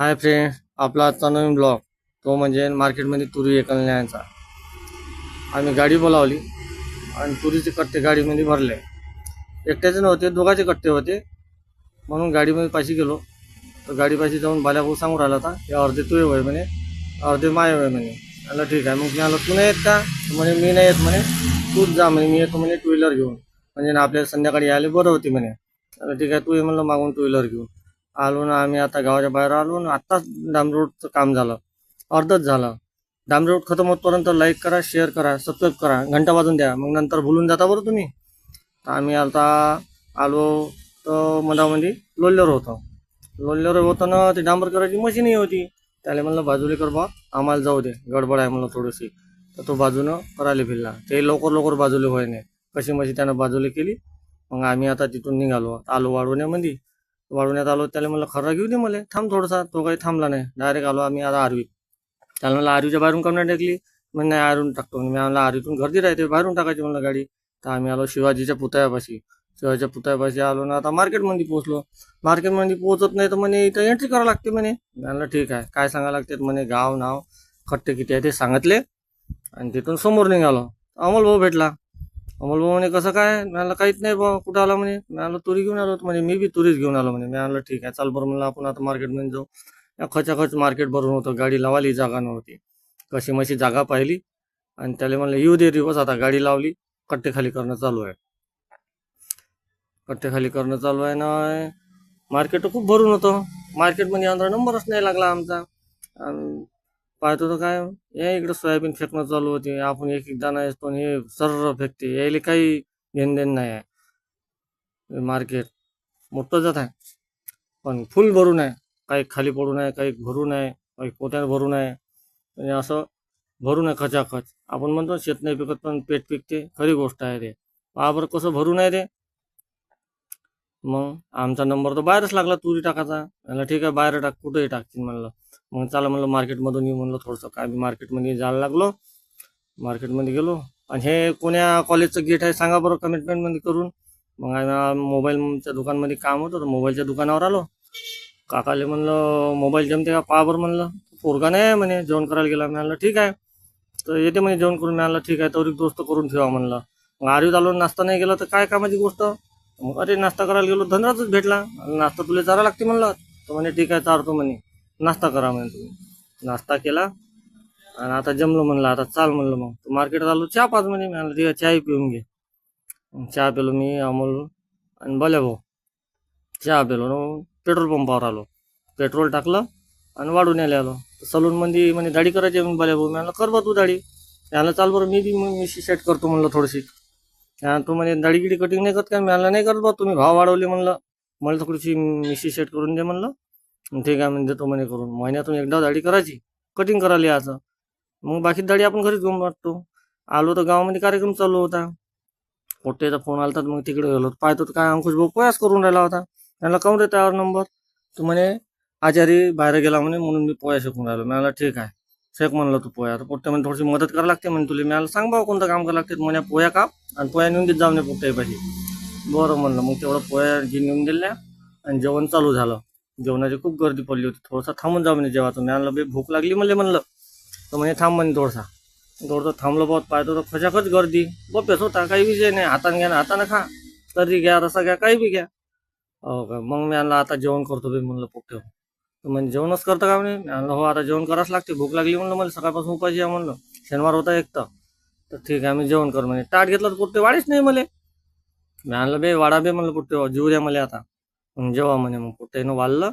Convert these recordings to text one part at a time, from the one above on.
Hi friend, आपला आजचा नवीन blog तो म्हणजे मार्केटमध्ये तुरी विकण्याचा. आम्ही गाडी बोलावली आणि तुरीचे कट्टे गाडीमध्ये भरले. एकट्याचे नव्हते, दोघाचे कट्टे होते. म्हणून गाडीमध्ये पाशी गेलो तर गाडीपाशी जाऊन बाल्याभाऊ सांगून राहिला होता हे अर्धे तुझे वय म्हणे, अर्धे माय वय म्हणे. म्हणलं ठीक आहे. मग मी तू नाही येत का? म्हणे मी नाही येत म्हणे, तूच जा म्हणे, मी येतो म्हणे टू व्हीलर घेऊन, म्हणजे ना आपल्याला संध्याकाळी यायला बरं होती म्हणे. म्हणलं ठीक आहे, तू ये म्हणलं मागून टू व्हीलर घेऊन. आलो ना आम्ही, आता गावाच्या बाहेर आलो ना, आत्ताच डांब रोडचं काम झालं, अर्धच झालं. डांब रोड खतम होतपर्यंत लाईक करा, शेअर करा, सबस्क्राईब करा, घंटा वाजून द्या, मग नंतर भुलून जाता बरं तुम्ही. तर आम्ही आता आलो तर मधामध्ये लोल्लर होतं ना, ते डांबर करायची मशीनही होती. त्याला म्हणलं बाजूला कर बा, आम्हाला जाऊ दे, गडबड आहे म्हणलं थोडीशी. तर तो बाजूनं करायला फिरला, ते लवकर बाजूला व्हाय नाही, कशी मशी त्यानं बाजूला केली. मग आम्ही आता तिथून निघालो, आलो वाढवण्यात आलो. त्याला म्हणलं खरा घेऊ दे मला, थांब थोडासा. तो काही थांबला नाही, डायरेक्ट आलो आम्ही आता आरवी. त्याला म्हणलं आरवीच्या बाहेरून कमना टाकली, म्हणजे नाही आरून टाकतो. मी म्हणलं आरवीतून गर्दी राहते, बाहेरून टाकायची म्हणलं गाडी. तर आम्ही आलो शिवाजीच्या पुतळ्यापाशी आलो ना, आता मार्केटमध्ये पोहोचलो. मार्केटमध्ये पोहोचत नाही तर म्हणे इथं एंट्री करावं लागते म्हणे. म्हणलं ठीक आहे, काय सांगायला लागते म्हणे, गाव नाव खट्टे किती आहे ते सांगितले. आणि तिथून समोर निघालो, अमोल भाऊ भेटला. अमोल भाऊ म्हणे कसं काय? म्हणलं काहीच नाही भाऊ, कुठं आला म्हणे. म्हणलं तुरी घेऊन आलो म्हणे, मी बी तुरीच घेऊन आलो म्हणे. म्हणलं ठीक आहे, चाल बरं म्हणलं आपण आता मार्केटमध्ये जाऊ. खचाखच मार्केट भरून होतं, गाडी लावायला जागा नव्हती. कशी मशी जागा पाहिली आणि त्याला म्हणलं येऊ दे रिवर्स. आता गाडी लावली, कट्टे खाली करणं चालू आहे ना. मार्केट खूप भरून होतं, मार्केटमध्ये अंदर नंबरच नाही लागला आमचा. पाहतो तर काय, या इकडं सोयाबीन फेकणं चालू होते. आपण एक दाणा असतो हे सर्र फेकते, यायला काही घेणदेण नाही आहे. मार्केट मोठं जात आहे, पण फुल भरून आहे. काही खाली पडून आहे, काही भरून आहे, काही पोत्यात भरून आहे, म्हणजे असं भरून आहे खचाखच. आपण म्हणतो शेत नाही पिकत पण पेट पिकते, खरी गोष्ट आहे ते. पहा बरं कसं भरून आहे ते. मग आमचा नंबर तर बाहेरच लागला तुरी टाकायचा. म्हणलं ठीक आहे, बाहेर टाक, कुठेही टाकतील म्हणलं. मग चला म्हणलं मार्केटमधून येऊ म्हणलं थोडंसं. काय मी मार्केटमध्ये जायला लागलो, मार्केटमध्ये गेलो. आणि हे कोण्या कॉलेजचं गेट आहे सांगा बरं कमेंटमध्ये करून. मग आम्ही मोबाईलच्या दुकानमध्ये काम होतं तर मोबाईलच्या दुकानावर आलो. काकाले म्हणलं मोबाईल जमते का पहा बरं म्हणलं. पोरगा नाही म्हणे, जेवण करायला गेला. म्हणलं ठीक आहे, तर येते म्हणे जेवण करून. म्हणलं ठीक आहे, तर दोस्त करून ठेवा म्हणलं. मग आरवीत आलो, नाश्ता नाही गेला तर काय कामाची गोष्ट. मग अरे नाश्ता करायला गेलो, धनराजच भेटला. नाश्ता तुला चारा लागते म्हणलं. तर म्हणे ठीक आहे, चारतो म्हणे, नाश्ता करा म्हणे तुम्ही. नाश्ता केला आणि आता जमलो म्हणलं, आता चाल म्हणलं. मग मार्केटात आलो, चहा पाच म्हणे. म्हणलं ठीक आहे, चहाही पिऊन घे. चहा पेलो मी, अमोल आणि भाऊ चहा पेलो ना. पेट्रोल पंपावर आलो, पेट्रोल टाकलं आणि वाढून आलो. सलूनमध्ये म्हणजे दाढी करायची म्हणून भाऊ. म्हणलं कर बा तू दाढी. त्याला चाल बरं, मी बी मिशी सेट करतो म्हणलं थोडीशी. तू म्हणे दाढी गिडी कटिंग नाही करत का? मला नाही करत बा, तुम्ही भाव वाढवले म्हणलं, मला थोडीशी मिशी सेट करून दे म्हणलं. ठीक आहे म्हणजे देतो म्हणे करून. महिन्यातून एकदा दाढी करायची, कटिंग करायला यायचं. मग बाकी दाढी आपण घरीच घेऊन वाटतो. आलो तर गावामध्ये कार्यक्रम चालू होता, पोट्ट्याचा फोन आला तर मग तिकडे गेलो. पाहतो तर काय अंकुश भाऊ पोयास करून राहिला होता. त्याला काऊन रे त्यावर नंबर? तू म्हणे आचारी बाहेर गेला म्हणे म्हणून मी पोया शिकून राहिलो. मला ठीक आहे, शेक म्हणलं तू पोया. तर पोट्ट्या म्हणजे थोडीशी मदत करायला लागते म्हणे तुला. मला सांग भाऊ कोणतं काम करायला लागते म्हणे. पोया काम आणि पोया नेऊन देत जाऊ नये पोट्ट्यापाशी. बरं म्हणलं. मग तेवढं पोया घे नेऊन दिल्या आणि जेवण चालू झालं. जेवणाची खूप गर्दी पडली होती, थोडंसं थांबून जा म्हणे जेवायचं. मी आणलं बे भूक लागली म्हणलं. तर म्हणे थांब म्हणे थोडंसं थांबलं. बहुत पाहतो तर खचाखच गर्दी. बपेस होता, काही विषय नाही. हाताने घ्या ना, हाताने खा, तरी घ्या, रसा घ्या, काही बी घ्या. हो का? मग मी आणलं आता जेवण करतो बे म्हणलं पोट्टे. म्हणजे जेवणच करतं का म्हणे. मी आणलं हो, आता जेवण करावंच लागते, भूक लागली म्हणलं मला, सकाळपासून उपाशी आहे म्हणलं, शनिवार होता एक तर ठीक आहे मी जेवण कर म्हणे. ताट घेतलं तर पोट्टे वाढीच नाही मला. मी आणलं बे वाडा बे म्हणलं पोट्टे, जीव द्या मला आता. मग जेव्हा म्हणे. मग पोट्ट्यानं वाढलं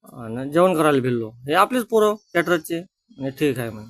आणि जेवण करायला भिडलो. हे आपलेच पोरं कॅटरसचे. म्हणजे ठीक आहे म्हणे.